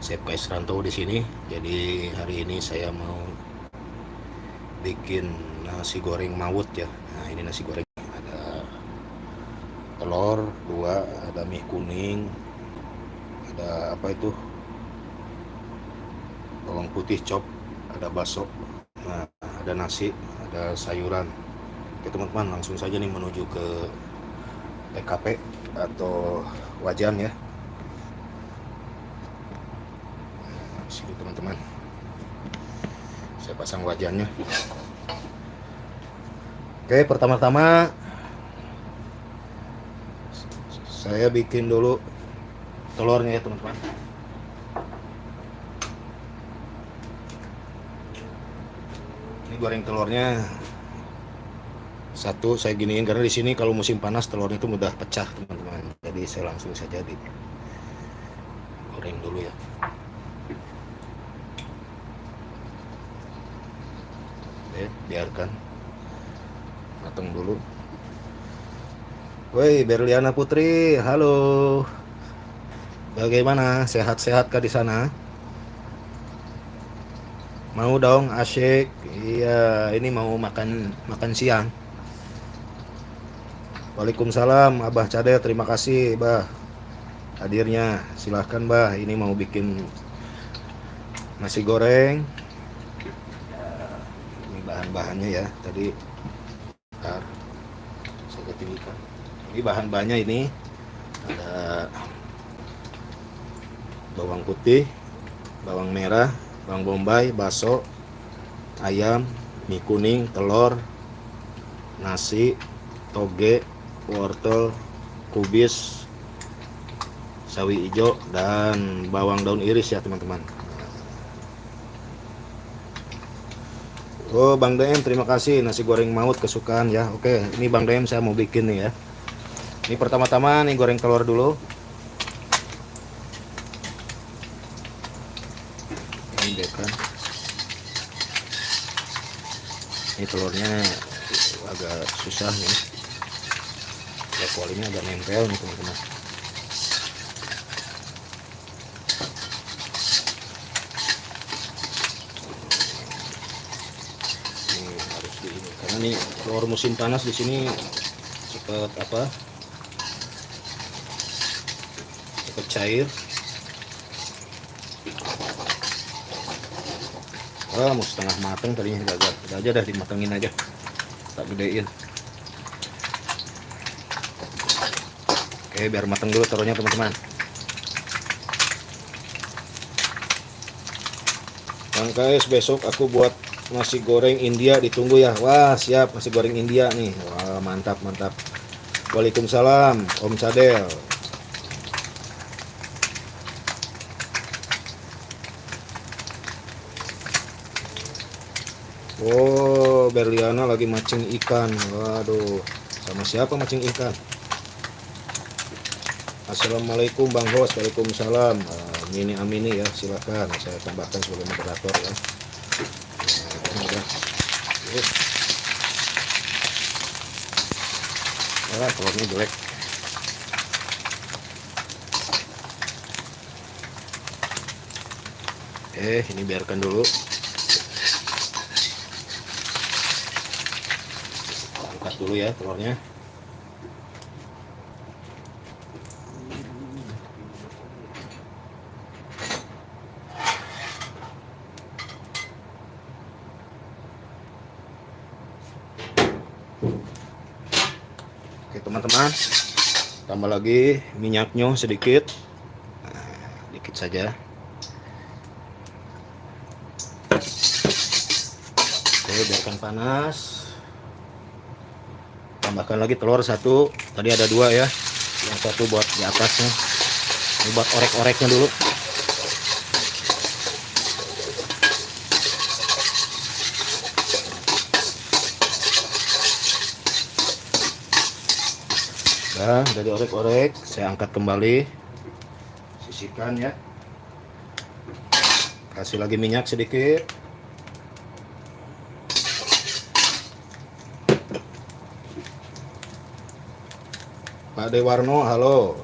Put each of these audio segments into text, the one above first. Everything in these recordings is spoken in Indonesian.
Chef Kaisranto di sini. Jadi hari ini saya mau bikin nasi goreng Mawut ya. Nah, ini nasi goreng. Ada telur dua, ada mie kuning, ada apa itu? Bawang putih chop, ada bakso. Nah, ada nasi, ada sayuran. Oke teman-teman, langsung saja nih menuju ke TKP atau wajan ya. Sini teman-teman. Saya pasang wajannya. Oke, pertama-tama saya bikin dulu telurnya ya teman-teman. Ini goreng telurnya satu saya giniin karena di sini kalau musim panas telurnya itu mudah pecah teman-teman. Jadi saya langsung saja goreng dulu ya. Oke, biarkan matang dulu. Woi, Berliana Putri, halo. Bagaimana? Sehat-sehat kah di sana? Mau dong, asyik. Iya, ini mau makan siang. Waalaikumsalam, Abah Cade, terima kasih, Bah. Hadirnya, silahkan, Bah. Ini mau bikin nasi goreng. Ini bahan-bahannya ya. Tadi, bentar, saya ketinggikan. Ini bahan-bahannya ini ada bawang putih, bawang merah, bawang bombay, bakso, ayam, mie kuning, telur, nasi, toge, wortel, kubis, sawi hijau, dan bawang daun iris ya teman-teman. Oh Bang DM, terima kasih nasi goreng Maut kesukaan ya. Oke, ini Bang DM saya mau bikin nih ya. Ini pertama-tama nih goreng telur dulu. Ini dekan. Ini telurnya agak susah nih. Ya kualinya agak nempel nih teman-teman. Ini harus di ini karena nih telur musim panas di sini cepat cepat cair. Wah, mau setengah mateng tadinya gagal. Udah aja dah dimatengin aja. Tak gedein. Oke, biar mateng dulu telurnya teman-teman. Bang KS, besok aku buat nasi goreng India, ditunggu ya. Wah, siap nasi goreng India nih. Wah, mantap, mantap. Waalaikumsalam, Om Cadel. Oh, Berliana lagi mancing ikan. Waduh, sama siapa mancing ikan? Assalamualaikum Bang Host. Waalaikumsalam. Amini amini ya, silakan saya tambahkan sebagai moderator ya. Nah, udah. Telurnya jelek. Ini biarkan dulu. Angkat dulu ya telurnya. Oke teman-teman, tambah lagi minyaknya sedikit, dikit saja. Oke, biarkan panas. Tambahkan lagi telur satu, tadi ada dua ya, yang satu buat di atasnya. Ini buat orek-oreknya dulu. Nah, udah diorek-orek, saya angkat kembali, sisihkan ya. Kasih lagi minyak sedikit. Pak Dewarno, halo.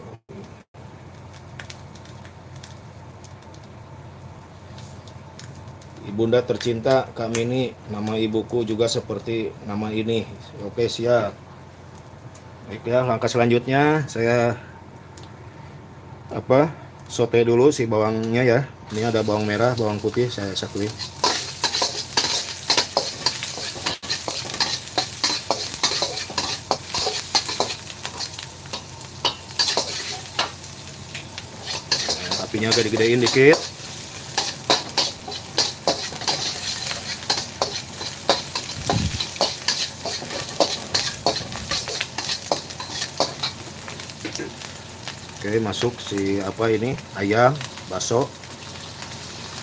Ibunda tercinta Kak Mini, nama ibuku juga seperti nama ini. Oke, siap. Baik ya, langkah selanjutnya saya sote dulu si bawangnya ya. Ini ada bawang merah, bawang putih saya satuin. Apinya agak digedein dikit. Oke, masuk si ayam bakso.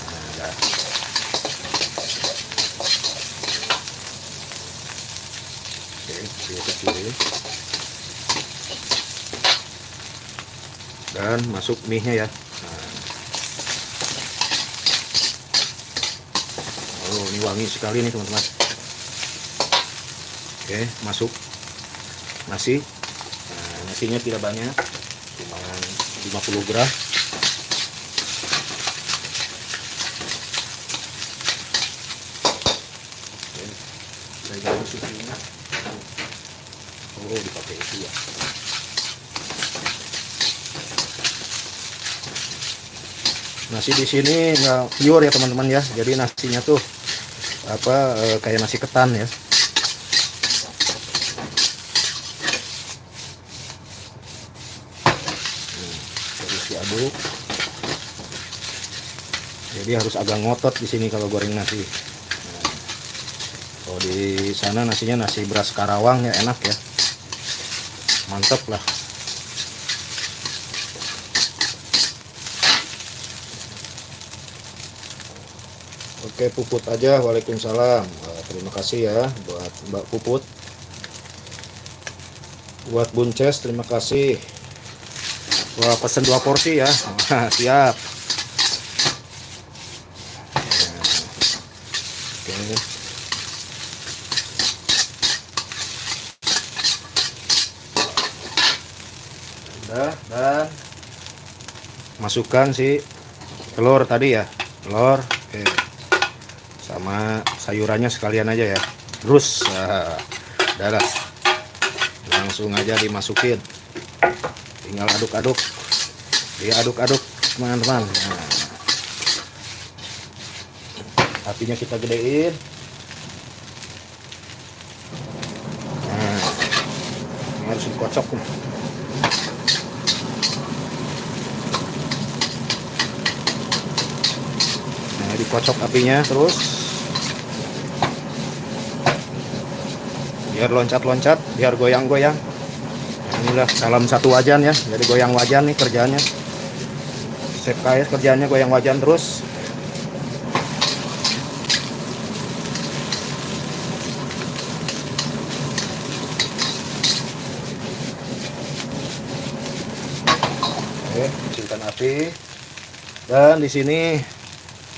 Nah, oke, dia kecilin. Dan masuk mie-nya ya. Oh, ini wangi sekali nih teman-teman. Oke, masuk nasi. Nah, nasinya tidak banyak, cuma 50 gram. Oke, saya ganti susunya. Oh, dipakai itu ya. Nasi di sini nggak pure ya teman-teman ya. Jadi nasinya tuh kayak nasi ketan ya. Terus diaduk. Jadi harus agak ngotot di sini kalau goreng nasi. Nah, kalau di sana nasinya nasi beras Karawang ya, enak ya. Mantap lah. Oke, Puput aja. Waalaikumsalam. Terima kasih ya buat Mbak Puput. Buat Bunces, terima kasih. Wah, pesen 2 porsi ya. Siap. Oke. Udah, dan masukkan si telur tadi ya. Telur. Oke. Sama sayurannya sekalian aja ya. Terus udah, langsung aja dimasukin, tinggal aduk-aduk, diaduk-aduk teman-teman. Nah, apinya kita gedein. Nah, ini harus dikocok nih. Nah, dikocok apinya terus biar loncat-loncat, biar goyang-goyang. Inilah salam satu wajan ya, jadi goyang wajan nih kerjaannya. Chef KS kerjaannya goyang wajan terus. Oke, kecilkan api. Dan di sini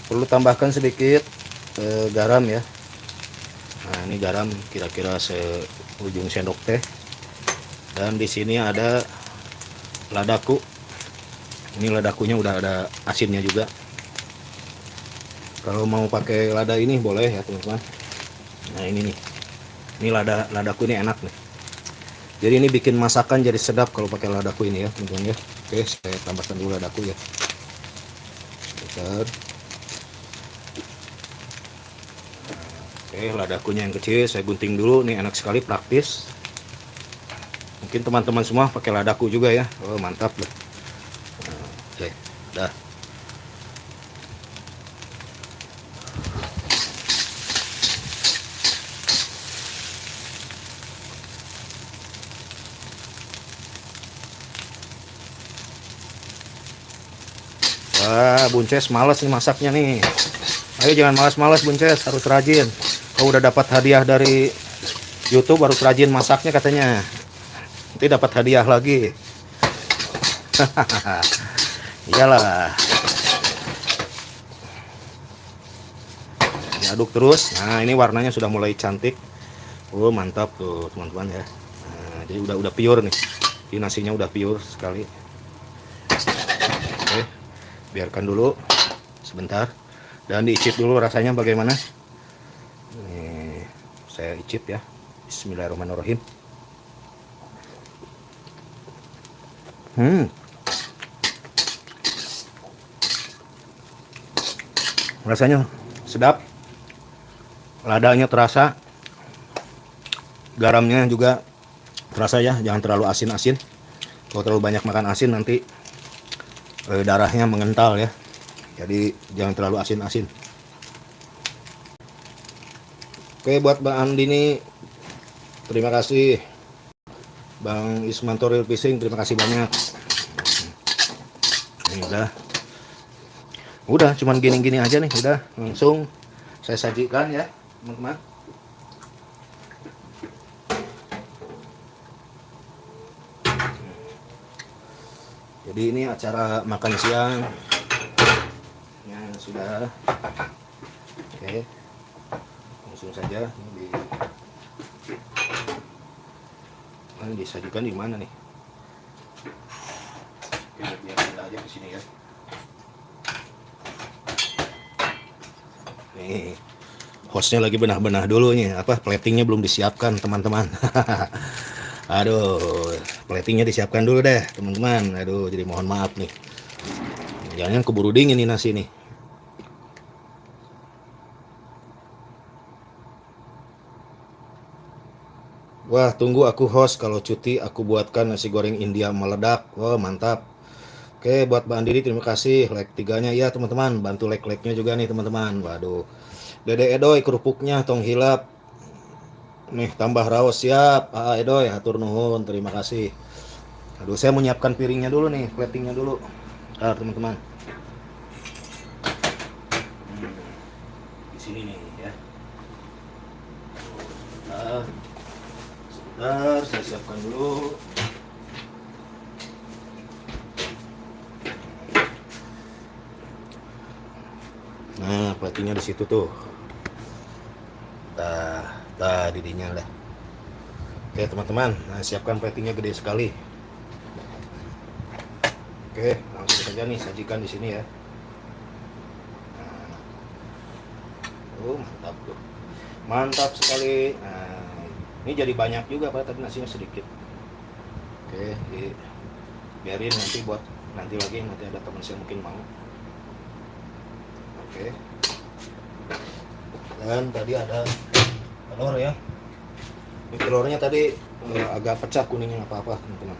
perlu tambahkan sedikit garam ya. Nah, ini garam kira-kira seujung sendok teh. Dan di sini ada ladaku. Ini ladakunya udah ada asinnya juga. Kalau mau pakai lada ini boleh ya teman-teman. Nah, ini nih. Ini ladaku ini enak nih. Jadi ini bikin masakan jadi sedap kalau pakai ladaku ini ya teman-teman ya. Oke, saya tambahkan dulu ladaku ya. Bentar. Oke, ladakunya yang kecil saya gunting dulu nih, enak sekali, praktis. Mungkin teman-teman semua pakai ladaku juga ya. Oh, mantap lah. Oke, dah. Wah, Bunces males nih masaknya nih. Ayo jangan malas-malas Bunces, harus rajin. Kau udah dapat hadiah dari YouTube, harus rajin masaknya katanya. Nanti dapat hadiah lagi. Iyalah. Diaduk terus. Nah, ini warnanya sudah mulai cantik. Oh, mantap tuh teman-teman ya. Nah, jadi udah pure nih. Ini nasinya udah pure sekali. Oke, biarkan dulu sebentar. Dan diicip dulu rasanya bagaimana. Nih, saya icip ya. Bismillahirrahmanirrahim. Rasanya sedap, ladanya terasa, garamnya juga terasa ya. Jangan terlalu asin-asin. Kalau terlalu banyak makan asin nanti darahnya mengental ya. Jadi jangan terlalu asin-asin. Oke, buat Bang Andini, terima kasih. Bang Ismanto Real Fishing, terima kasih banyak. Ini udah cuman gini-gini aja nih, udah langsung saya sajikan ya teman-teman. Jadi ini acara makan siang ya sudah. Oke, langsung saja disajikan di mana nih? Oke, biar kita aja ke sini ya. Nih, hostnya lagi benah-benah dulu nih, platingnya belum disiapkan teman-teman. Aduh, platingnya disiapkan dulu deh teman-teman. Aduh, jadi mohon maaf nih. Jangan keburu dingin nih nasi nih. Wah, tunggu aku host, kalau cuti aku buatkan nasi goreng India meledak. Wah, mantap. Oke, buat Mbak Andini terima kasih like 3-nya ya teman-teman. Bantu like-nya juga nih teman-teman. Waduh. Dede Edoy kerupuknya tong hilap. Nih tambah raos siap. Edoy hatur nuhun, terima kasih. Aduh, saya menyiapkan piringnya dulu nih, platingnya dulu. Teman-teman. Di sini nih ya. Sebentar, saya siapkan dulu. Nah, platingnya di situ tuh. Didinya lah. Oke teman-teman, nah, siapkan platingnya gede sekali. Oke, langsung saja nih sajikan di sini ya. Mantap tuh, mantap sekali. Nah, ini jadi banyak juga Pak, tapi nasinya sedikit. Oke, biarin nanti buat nanti lagi, nanti ada teman saya mungkin mau. Oke, dan tadi ada telur ya. Ini telurnya tadi agak pecah kuningnya apa-apa teman-teman.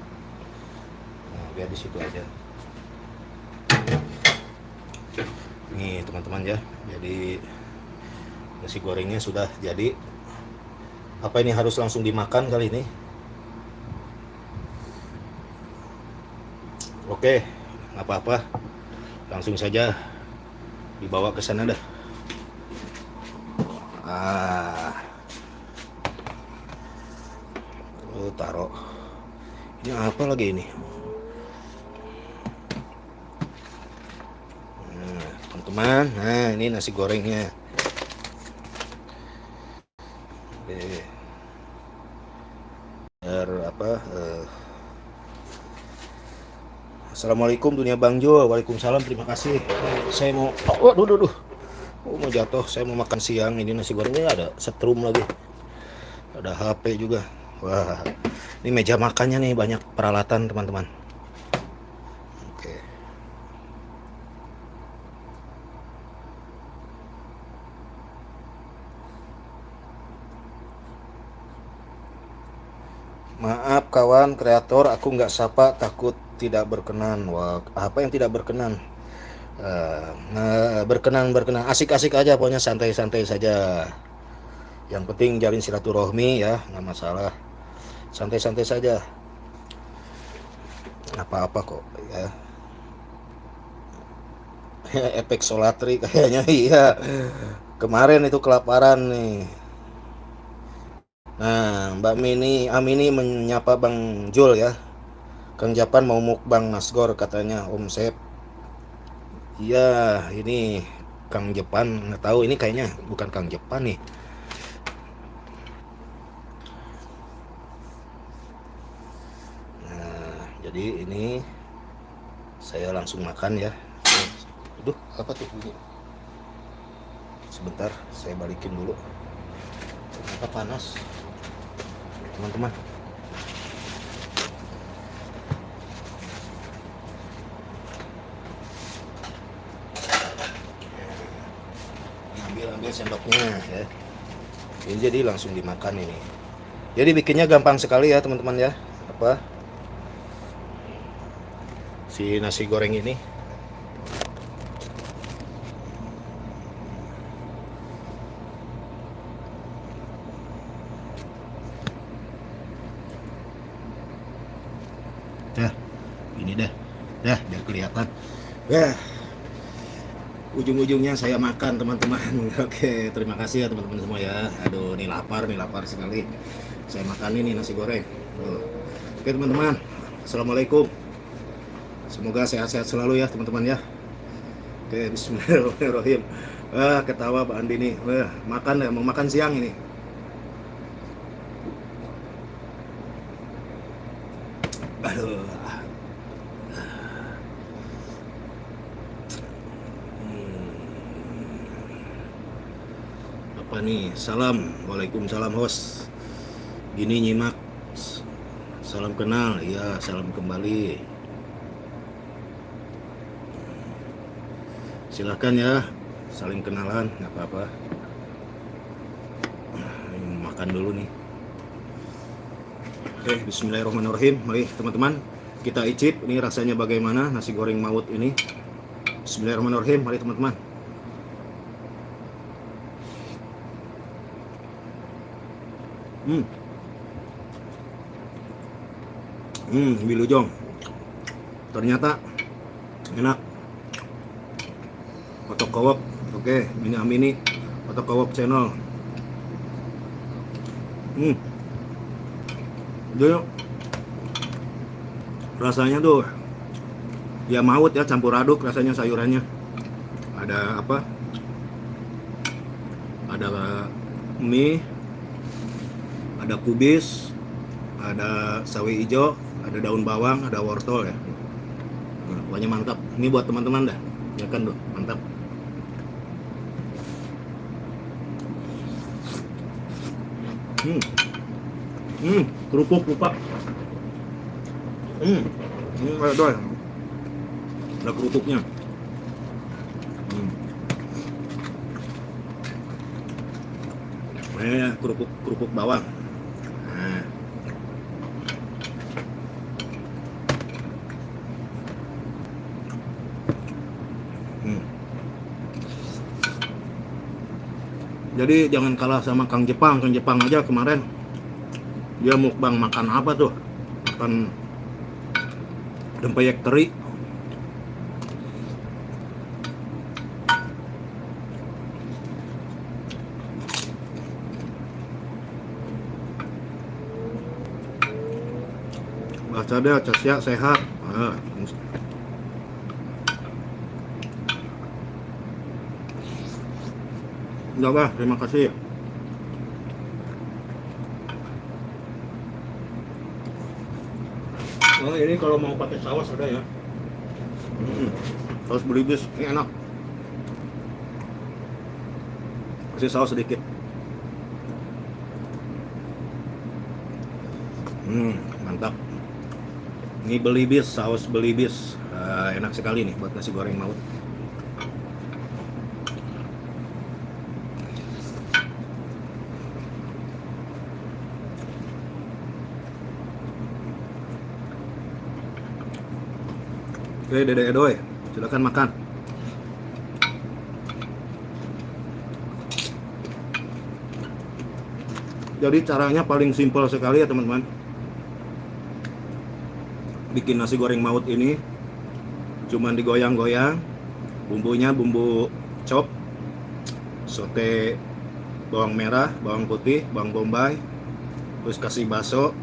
Nah, biar di situ aja. Nih teman-teman ya, jadi nasi gorengnya sudah jadi. Apa ini harus langsung dimakan kali ini? Oke, nggak apa-apa, langsung saja dibawa ke sana dah. Taruh. Ini apa lagi ini? Nah, teman-teman, nah ini nasi gorengnya. Assalamualaikum dunia Bang Jo. Waalaikumsalam, terima kasih. Saya mau mau jatuh. Saya mau makan siang. Ini nasi gorengnya ada setrum lagi. Ada HP juga. Wah, ini meja makannya nih, banyak peralatan teman-teman. Oke. Maaf kawan kreator, aku nggak sapa, takut tidak berkenan. Wah, apa yang tidak berkenan? Berkenan, asik-asik aja, pokoknya santai-santai saja. Yang penting jalin silaturahmi ya, nggak masalah. Santai-santai saja. Apa-apa kok ya. Efek solatri kayaknya iya. Kemarin itu kelaparan nih. Nah, Mbak Amini menyapa Bang Jul ya. Kang Japan mau mukbang nasgor katanya Om Sep. Iya, ini Kang Jepang, nggak tahu, ini kayaknya bukan Kang Jepang nih. Nah, jadi ini saya langsung makan ya. Aduh, apa tuh bunyi? Sebentar, saya balikin dulu. Ternyata panas, teman-teman. Ambil sendoknya ya. Ini jadi langsung dimakan ini. Jadi bikinnya gampang sekali ya teman-teman ya. Apa? Si nasi goreng ini. Dah, ini dah biar kelihatan. Ujung-ujungnya saya makan teman-teman. Oke, terima kasih ya teman-teman semua ya. Aduh, ini lapar sekali. Saya makan ini nasi goreng. Oke teman-teman, assalamualaikum. Semoga sehat-sehat selalu ya teman-teman ya. Oke, bismillahirrahmanirrahim. Ketawa Pak Andi nih. Makan ya, mau makan siang ini. Aduh. Apa nih? Salam, waalaikumsalam host. Gini nyimak. Salam kenal, ya salam kembali. Silahkan ya, saling kenalan, nggak apa-apa. Makan dulu nih. Oke, bismillahirrahmanirrahim. Mari teman-teman, kita icip. Ini rasanya bagaimana nasi goreng maut ini. Bismillahirrahmanirrahim. Mari teman-teman. Wilujong. Ternyata enak. Otokowok. Oke, ini Amini Otokowok channel. Jadi rasanya tuh ya maut ya, campur aduk rasanya sayurannya. Ada apa? Ada mie, ada kubis, ada sawi hijau, ada daun bawang, ada wortel ya. Pokoknya mantap. Ini buat teman-teman dah. Ya kan tuh, mantap. Kerupuk lupa. Ini ada kerupuknya. Ini kerupuk bawang. Nah. Jadi jangan kalah sama Kang Jepang aja kemarin dia mukbang makan apa tuh, makan rempeyek teri. Baca deh, Casya sehat. Udah bah, terima kasih. Oh, ini kalau mau pakai saus ada ya. Saus belibis ini enak. Kasih saus sedikit. Mantap. Ini belibis, saus belibis. Enak sekali nih buat nasi goreng maut. Oke, Dede Edoy, silakan makan. Jadi caranya paling simpel sekali ya teman-teman. Bikin nasi goreng maut ini cuman digoyang-goyang. Bumbunya bumbu chop, sote bawang merah, bawang putih, bawang bombay, terus kasih bakso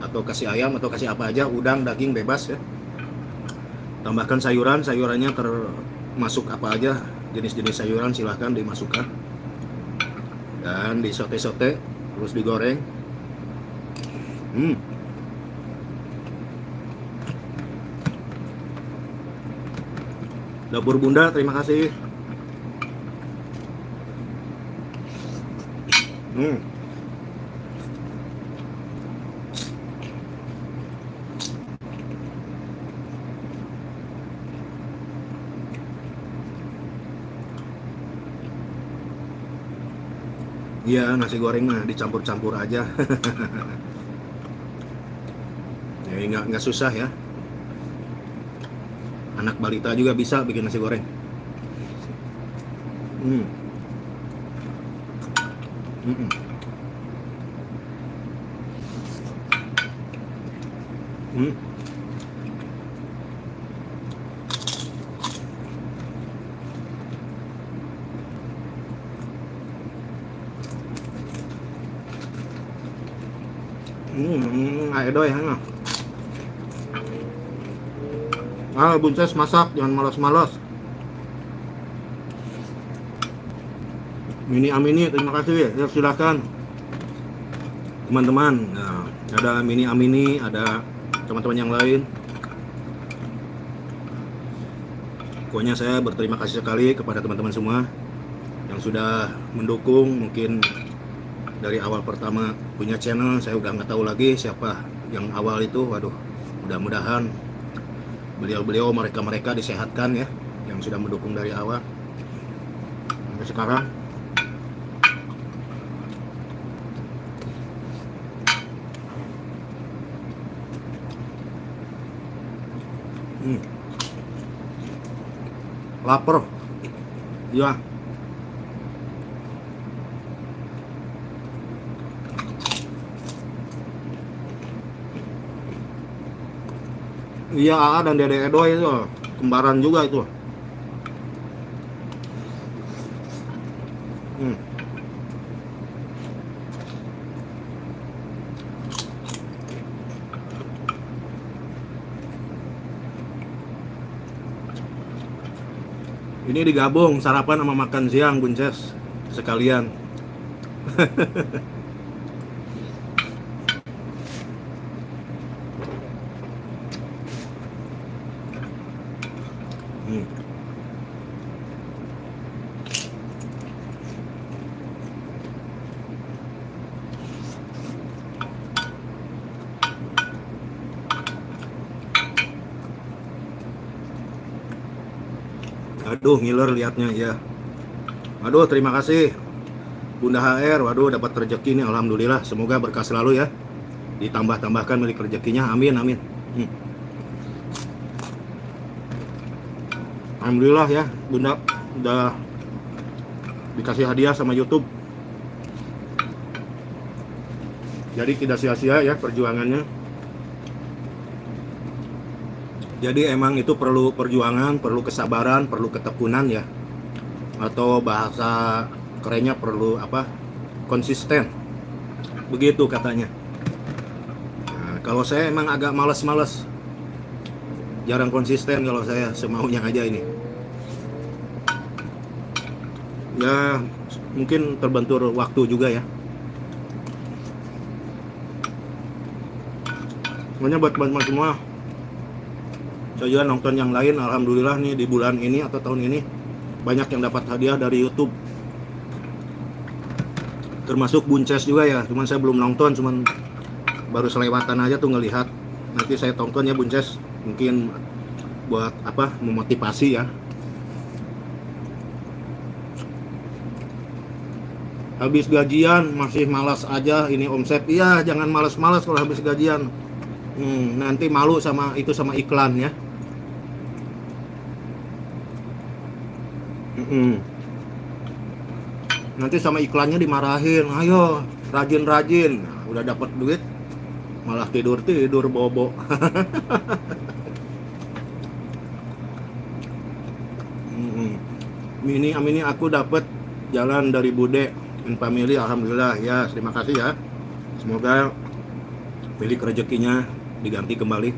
atau kasih ayam atau kasih apa aja, udang, daging bebas ya. Tambahkan sayurannya termasuk apa aja, jenis-jenis sayuran silahkan dimasukkan. Dan disote-sote, terus digoreng. Dapur Bunda, terima kasih. Hmm. Iya, nasi goreng mah dicampur-campur aja. Ya, nggak susah ya. Anak balita juga bisa bikin nasi goreng. Hmm. Mm-mm. Hmm. Ayo ya. Bunces masak, jangan malas-malas. Mini Amini, terima kasih ya. Silakan teman-teman. Nah, ada Mini Amini, ada teman-teman yang lain. Pokoknya saya berterima kasih sekali kepada teman-teman semua yang sudah mendukung. Mungkin dari awal pertama punya channel, saya udah nggak tahu lagi siapa yang awal itu. Waduh, mudah-mudahan beliau-beliau, mereka-mereka disehatkan ya, yang sudah mendukung dari awal sampai sekarang. Lapar ya. Iya, AA dan Dede Edoy itu kembaran juga itu. Ini digabung sarapan sama makan siang, Bunces, sekalian. Aduh, ngiler liatnya ya. Aduh, terima kasih Bunda HR. Waduh, dapat rezeki nih, alhamdulillah. Semoga berkah selalu ya. Ditambah-tambahkan milik rezekinya. Amin, amin. Alhamdulillah ya, Bunda udah dikasih hadiah sama YouTube. Jadi tidak sia-sia ya perjuangannya. Jadi emang itu perlu perjuangan, perlu kesabaran, perlu ketekunan ya. Atau bahasa kerennya perlu apa? Konsisten. Begitu katanya. Nah, kalau saya emang agak malas-malas. Jarang konsisten kalau saya, semaunya aja ini. Ya, mungkin terbentur waktu juga ya. Pokoknya buat teman-teman semua, saya juga nonton yang lain, alhamdulillah nih di bulan ini atau tahun ini banyak yang dapat hadiah dari YouTube, termasuk Bunces juga ya. Cuman saya belum nonton, cuman baru selewatan aja tuh ngelihat. Nanti saya tonton ya Bunces, mungkin buat apa, memotivasi ya. Habis gajian masih malas aja ini omset. Iya, jangan malas-malas kalau habis gajian. Nanti malu sama itu, sama iklan ya. Nanti sama iklannya dimarahin. Ayo rajin-rajin. Nah, udah dapat duit malah tidur bobo. Mini Amini aku dapat jalan dari Bude and Family, alhamdulillah ya. Terima kasih ya. Semoga milik rezekinya diganti kembali.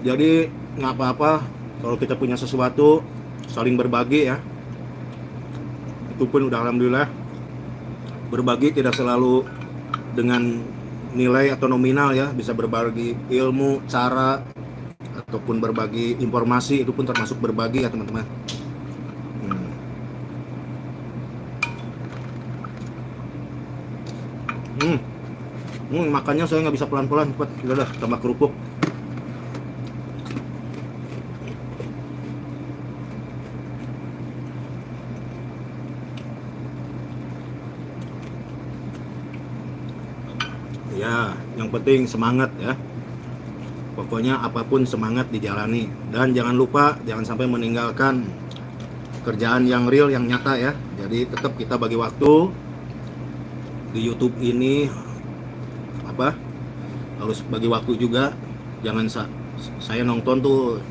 Jadi nggak apa-apa kalau kita punya sesuatu, saling berbagi ya. Itu pun udah alhamdulillah. Berbagi tidak selalu dengan nilai atau nominal ya, bisa berbagi ilmu, cara, ataupun berbagi informasi, itu pun termasuk berbagi ya teman-teman. Makannya saya nggak bisa pelan-pelan, cepat. Udah tambah kerupuk. Ya, yang penting semangat ya. Pokoknya apapun semangat dijalani. Dan jangan lupa, jangan sampai meninggalkan kerjaan yang real, yang nyata ya. Jadi tetap kita bagi waktu di YouTube ini, harus bagi waktu juga. Jangan saya nonton tuh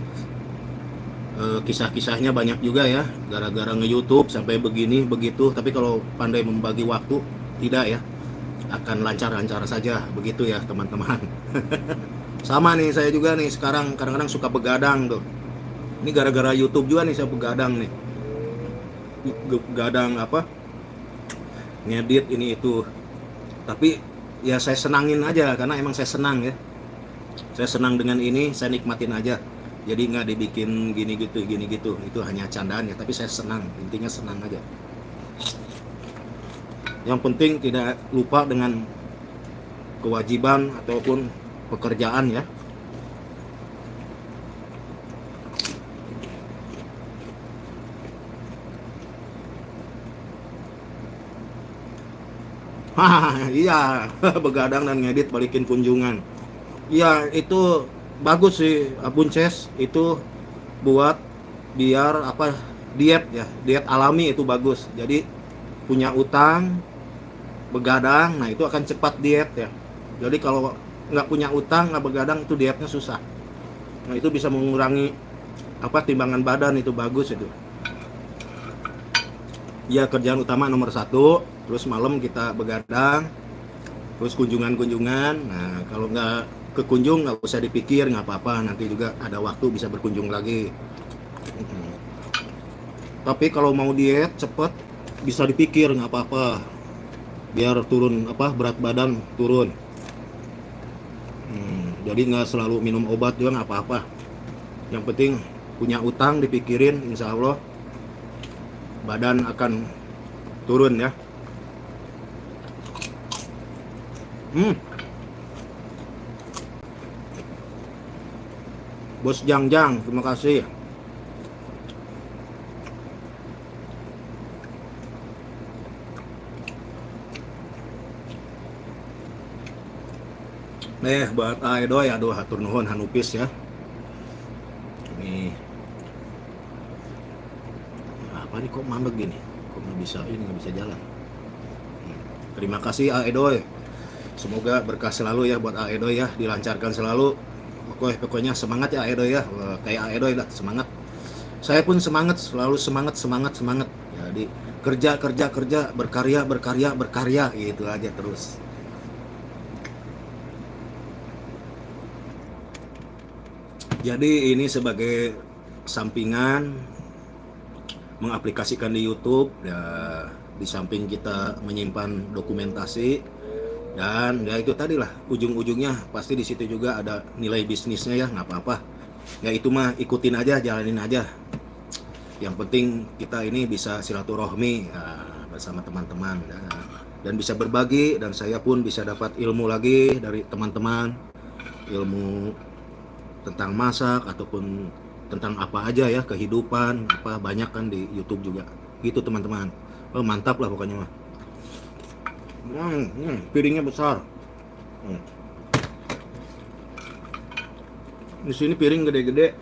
kisah-kisahnya banyak juga ya, gara-gara nge-YouTube sampai begini begitu. Tapi kalau pandai membagi waktu, tidak ya, akan lancar-lancar saja begitu ya teman-teman. Sama nih saya juga nih sekarang kadang-kadang suka begadang tuh. Ini gara-gara YouTube juga nih saya begadang nih. Begadang ngedit ini itu. Tapi ya saya senangin aja karena emang saya senang ya. Saya senang dengan ini, saya nikmatin aja. Jadi nggak dibikin gini gitu. Itu hanya candaan ya, tapi saya senang. Intinya senang aja. Yang penting tidak lupa dengan kewajiban ataupun pekerjaan ya. Iya, begadang dan ngedit balikin kunjungan. Iya, itu bagus sih, Bunces. Itu buat biar diet ya, diet alami itu bagus. Jadi punya utang, begadang, nah itu akan cepat diet ya. Jadi kalau nggak punya utang, nggak begadang, itu dietnya susah. Nah itu bisa mengurangi timbangan badan, itu bagus itu. Ya kerjaan utama nomor 1, terus malam kita begadang, terus kunjungan-kunjungan. Nah kalau nggak kekunjung nggak usah dipikir, nggak apa-apa, nanti juga ada waktu bisa berkunjung lagi. Tapi kalau mau diet cepet bisa dipikir, nggak apa-apa, biar turun berat badan turun. Jadi nggak selalu minum obat juga nggak apa-apa. Yang penting punya utang dipikirin, insya Allah badan akan turun ya. Bos Jangjang, terima kasih. Buat Aedoy, aduh hatur nuhun hanupis ya. Nih. Apa nih kok mandek gini? Kok nggak bisa jalan? Terima kasih Aedoy. Semoga berkah selalu ya buat Aedoy ya, dilancarkan selalu. Pokoknya semangat ya Aedoy ya. Kayak Aedoy lah, semangat. Saya pun semangat, selalu semangat. Jadi kerja, berkarya gitu aja terus. Jadi ini sebagai sampingan mengaplikasikan di YouTube ya, di samping kita menyimpan dokumentasi, dan ya itu tadi lah ujung-ujungnya pasti di situ juga ada nilai bisnisnya ya, nggak apa-apa ya, itu mah ikutin aja, jalanin aja. Yang penting kita ini bisa silaturahmi ya, bersama teman-teman ya, dan bisa berbagi, dan saya pun bisa dapat ilmu lagi dari teman-teman, ilmu tentang masak ataupun tentang apa aja ya, kehidupan banyak kan di YouTube juga gitu teman-teman. Mantap lah pokoknya mah. Piringnya besar. Di sini piring gede-gede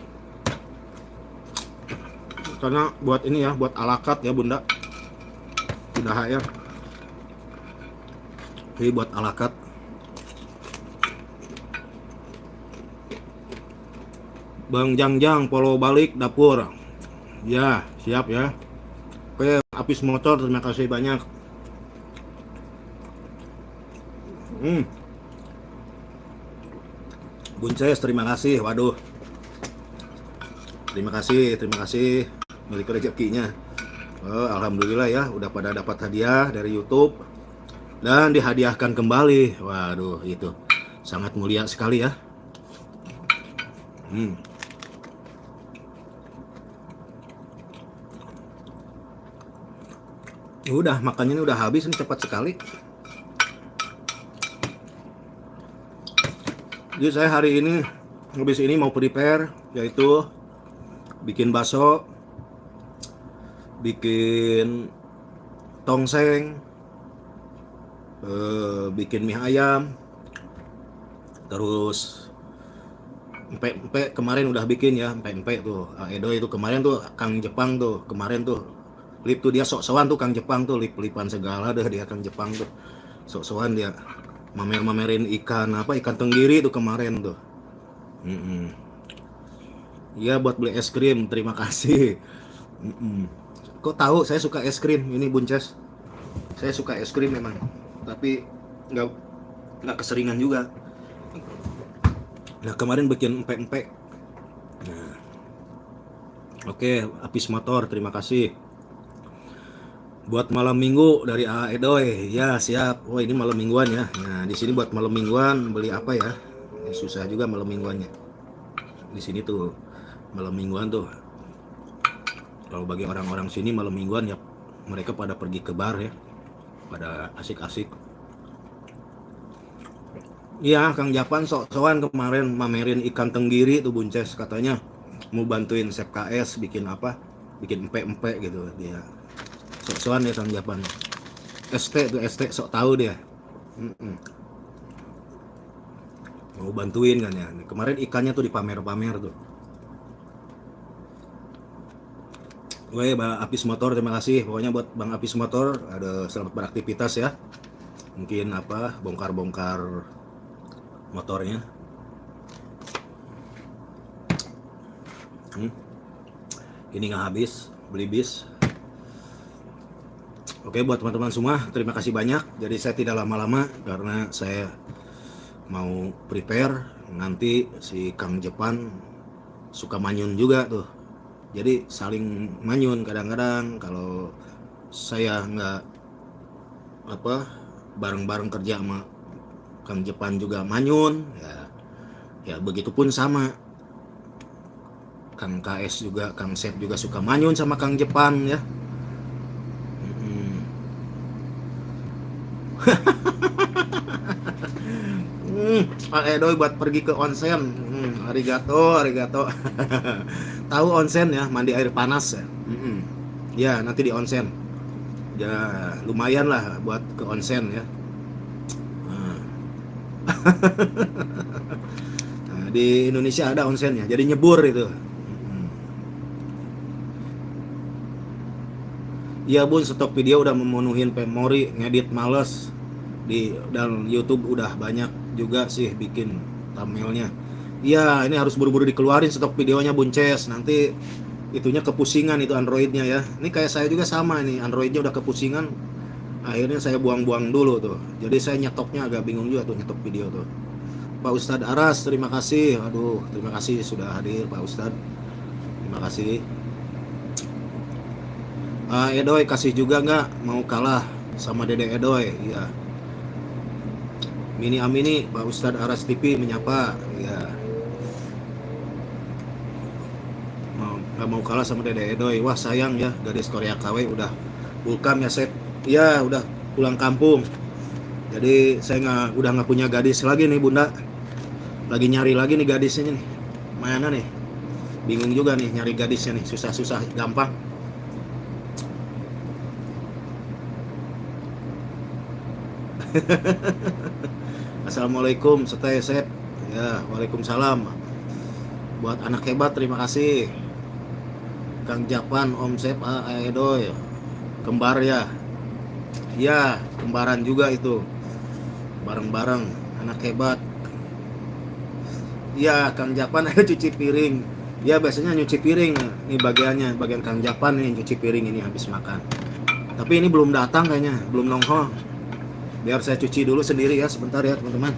karena buat ini ya, buat alakat ya Bunda ya. Ini buat alakat. Bang Jangjang follow balik dapur ya, siap ya. Oke, Apis Motor terima kasih banyak. Bunces terima kasih, waduh terima kasih milik rezekinya. Alhamdulillah ya, udah pada dapat hadiah dari YouTube dan dihadiahkan kembali. Waduh, itu sangat mulia sekali ya. Udah makannya udah habis, ini cepat sekali. Jadi saya hari ini habis ini mau prepare, yaitu bikin bakso, bikin tongseng, bikin mie ayam, terus empek kemarin udah bikin ya, empek tuh. Edo itu kemarin tuh Kang Jepang tuh, kemarin tuh lip tuh dia sok-sokan tuh Kang Jepang tuh, lip-lipan segala dah dia Kang Jepang tuh. Sok-sokan dia mamerin ikan ikan tenggiri tuh kemarin tuh. Iya buat beli es krim, terima kasih. Kok tahu saya suka es krim ini Bunces? Saya suka es krim memang, tapi nggak keseringan juga. Nah kemarin bikin empek. Nah, oke, Apis Motor, terima kasih. Buat malam minggu dari Edoy, ya siap. Oh ini malam mingguan ya. Nah di sini buat malam mingguan beli apa ya? Susah juga malam mingguannya. Di sini tuh malam mingguan tuh. Kalau bagi orang-orang sini malam mingguan ya mereka pada pergi ke bar ya, pada asik-asik. Iya Kang Japan sok-sokan kemarin mamerin ikan tenggiri tuh Bunces, katanya mau bantuin Sep KS bikin bikin empek gitu dia. Sok-sokan ya Kang Japan. ST sok tahu dia. Mau bantuin kan ya. Kemarin ikannya tuh dipamer-pamer tuh. Woi Bang Apis Motor, terima kasih. Pokoknya buat Bang Apis Motor ada selamat beraktivitas ya. Mungkin bongkar-bongkar motornya. Ini nggak habis beli bis. Oke buat teman-teman semua, terima kasih banyak. Jadi saya tidak lama-lama karena saya mau prepare. Nanti si Kang Jepang suka manyun juga tuh. Jadi saling manyun kadang-kadang kalau saya nggak bareng-bareng kerja sama Kang Jepang juga manyun ya begitupun sama Kang KS juga, Kang Sep juga suka manyun sama Kang Jepang ya. Edoy buat pergi ke onsen. Arigato. Tahu onsen ya, mandi air panas ya. Ya nanti di onsen. Ya lumayan lah buat ke onsen ya. Nah, di Indonesia ada onsennya, jadi nyebur itu. Iya Bun, stok video udah memenuhin memori, ngedit males. Dan YouTube udah banyak juga sih bikin thumbnailnya. Iya, ini harus buru-buru dikeluarin stok videonya Bunces. Nanti itunya kepusingan itu Androidnya ya. Ini kayak saya juga sama nih, Androidnya udah kepusingan. Akhirnya saya buang-buang dulu tuh. Jadi saya nyetoknya agak bingung juga tuh nyetok video tuh. Pak Ustadz Aras, terima kasih. Aduh, terima kasih sudah hadir Pak Ustadz. Terima kasih. Edoy kasih juga nggak mau kalah sama Dede Edoy? Iya. Mini Amini, Pak Ustadz Aras TV menyapa. Ya. Nggak mau kalah sama Dede Edoy. Wah sayang ya, gadis Korea KW udah bulkam ya Sep. Ya udah pulang kampung. Jadi saya udah nggak punya gadis lagi nih Bunda. Lagi nyari lagi nih gadisnya nih. Mana nih? Bingung juga nih nyari gadisnya nih. Susah gampang. Assalamualaikum Seteh Sep. Ya, waalaikumsalam. Buat anak hebat terima kasih. Kang Japan, Om Sep, Edoy. Kembar ya. Ya, kembaran juga itu. Bareng-bareng anak hebat. Ya, Kang Japan ada cuci piring. Ya, biasanya nyuci piring. Ini bagian Kang Japan nih cuci piring ini habis makan. Tapi ini belum datang kayaknya, belum nongol. Biar saya cuci dulu sendiri ya, sebentar ya teman-teman.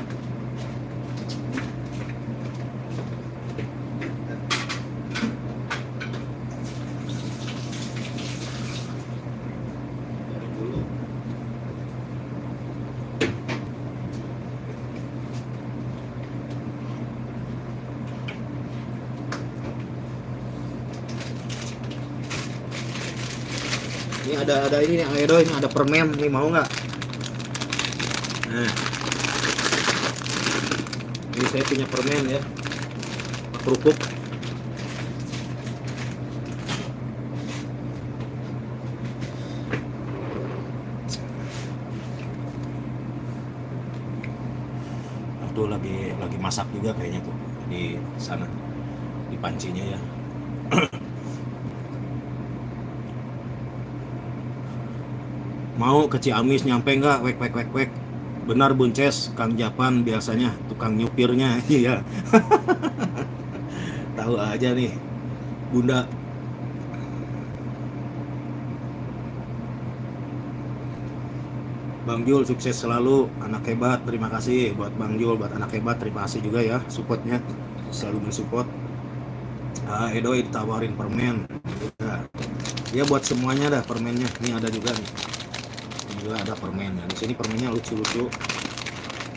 Ini ada ini nih, Edo, ini ada permen, nih mau nggak? Nah. Ini saya punya permen ya, kerupuk. Tuh lagi masak juga kayaknya tuh di sana, di pancinya ya. Mau ke Ciamis nyampe nggak? Wek. Benar Bunces, Kang Japan biasanya tukang nyupirnya. Iya. Tahu aja nih Bunda. Bang Jul sukses selalu, anak hebat. Terima kasih buat Bang Jul, buat anak hebat. Terima kasih juga ya supportnya, selalu mensupport. Edoy ditawarin permen. Ya buat semuanya dah permennya. Ini ada juga nih. Ini juga ada permennya. Di sini permennya lucu-lucu.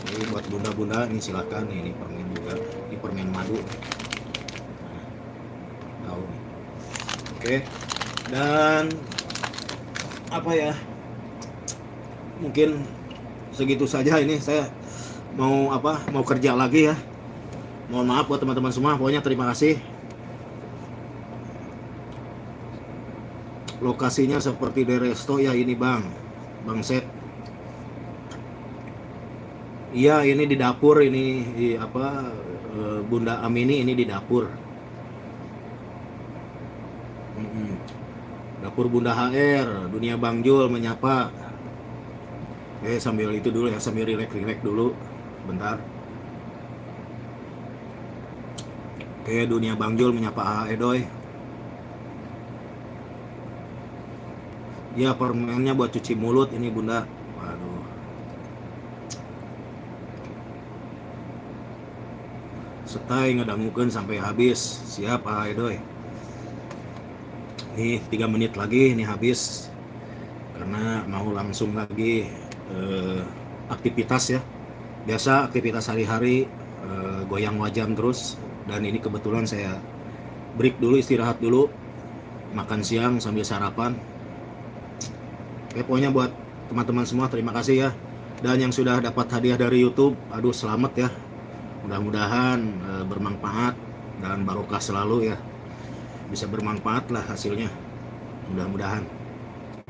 Jadi buat bunda-bunda ini silakan nih, ini permen juga. Ini permen madu. Nah, tahu nih. Oke. Dan apa ya? Mungkin segitu saja, ini saya mau kerja lagi ya. Mohon maaf buat teman-teman semua, pokoknya terima kasih. Lokasinya seperti di resto ya ini Bang Sep. Iya ini di dapur, ini Bunda Amini ini di dapur. Dapur Bunda HR, dunia Bang Jul menyapa. Sambil itu dulu ya, sambil rileks dulu bentar. Dunia Bang Jul menyapa Edoy. Ya permennya buat cuci mulut ini Bunda. Waduh. Setai ngedangukeun sampai habis. Siap Edoy. Nih 3 menit lagi nih habis. Karena mau langsung lagi aktivitas ya. Biasa aktivitas hari-hari, goyang wajan terus. Dan ini kebetulan saya break dulu, istirahat dulu, makan siang sambil sarapan. Pokoknya buat teman-teman semua terima kasih ya. Dan yang sudah dapat hadiah dari YouTube, aduh selamat ya. Mudah-mudahan bermanfaat dan barokah selalu ya. Bisa bermanfaat lah hasilnya. Mudah-mudahan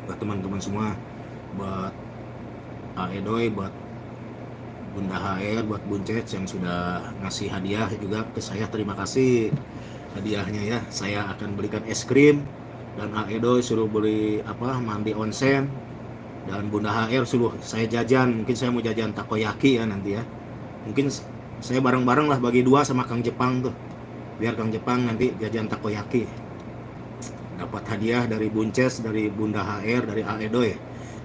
buat teman-teman semua, buat Edoy, buat Bunda HR, buat Buncet yang sudah ngasih hadiah juga ke saya, terima kasih hadiahnya ya. Saya akan belikan es krim, dan Edoy suruh beli mandi onsen, dan Bunda HR suruh saya jajan, mungkin saya mau jajan takoyaki ya nanti ya. Mungkin saya bareng-bareng lah, bagi 2 sama Kang Jepang tuh, biar Kang Jepang nanti jajan takoyaki. Dapat hadiah dari Bunces, dari Bunda HR, dari Edoy,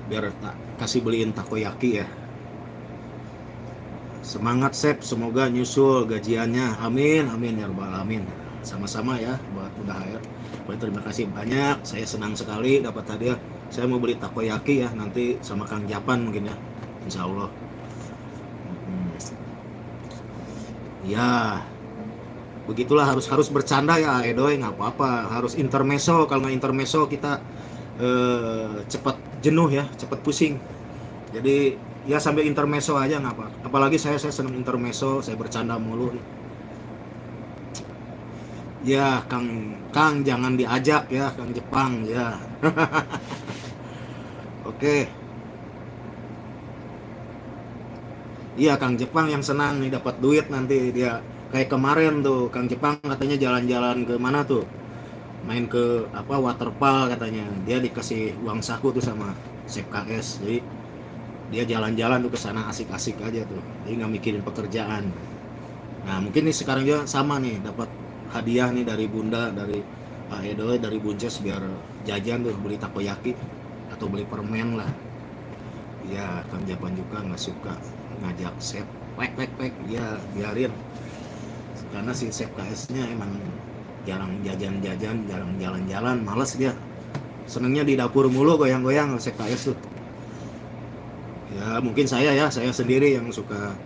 biar kasih beliin takoyaki ya. Semangat Sep, semoga nyusul gajiannya, amin ya rabbal alamin. Sama-sama ya buat Bunda HR. Terima kasih banyak, saya senang sekali dapat hadiah. Saya mau beli takoyaki ya nanti sama Kang Japan mungkin ya, insya Allah. Ya begitulah, harus bercanda ya Edoy, nggak apa-apa, harus intermezzo. Kalau nggak intermezzo kita cepat jenuh ya, cepat pusing. Jadi ya sambil intermezzo aja nggak apa. Apalagi saya senang intermezzo, saya bercanda mulu. Ya Kang jangan diajak ya Kang Jepang ya. Oke. Iya Kang Jepang yang senang nih dapat duit nanti dia. Kayak kemarin tuh Kang Jepang katanya jalan-jalan ke mana tuh, main ke waterpark katanya. Dia dikasih uang saku tuh sama Sep KS. Jadi dia jalan-jalan tuh ke sana asik-asik aja tuh. Jadi nggak mikirin pekerjaan. Nah mungkin nih sekarang juga sama nih, dapat hadiah nih dari Bunda, dari Edoy, dari Bunces, biar jajan tuh, beli takoyaki atau beli permen lah. Ya Kang Japan juga nggak suka ngajak Sep pek ya biarin, karena si Sep KS-nya emang jarang jajan-jajan, jarang jalan-jalan, males dia. Senengnya di dapur mulu, goyang-goyang Sep KS tuh. Ya mungkin saya sendiri yang suka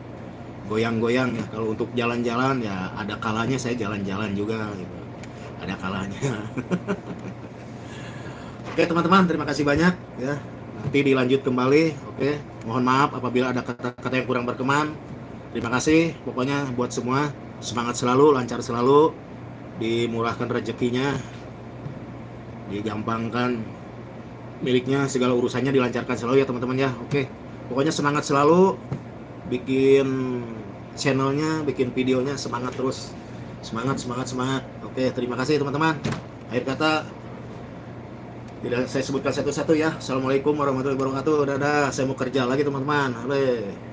goyang-goyang ya. Kalau untuk jalan-jalan ya ada kalanya saya jalan-jalan juga gitu. Ada kalanya. Oke teman-teman, terima kasih banyak ya. Nanti dilanjut kembali. Oke, mohon maaf apabila ada kata-kata yang kurang berkenan. Terima kasih pokoknya buat semua, semangat selalu, lancar selalu, dimurahkan rezekinya, digampangkan miliknya, segala urusannya dilancarkan selalu ya teman-teman ya. Oke, pokoknya semangat selalu, bikin channelnya, bikin videonya, semangat terus, semangat semangat semangat. Oke, terima kasih teman-teman. Akhir kata tidak saya sebutkan satu-satu ya. Assalamualaikum warahmatullahi wabarakatuh. Dadah, saya mau kerja lagi teman-teman. Halo.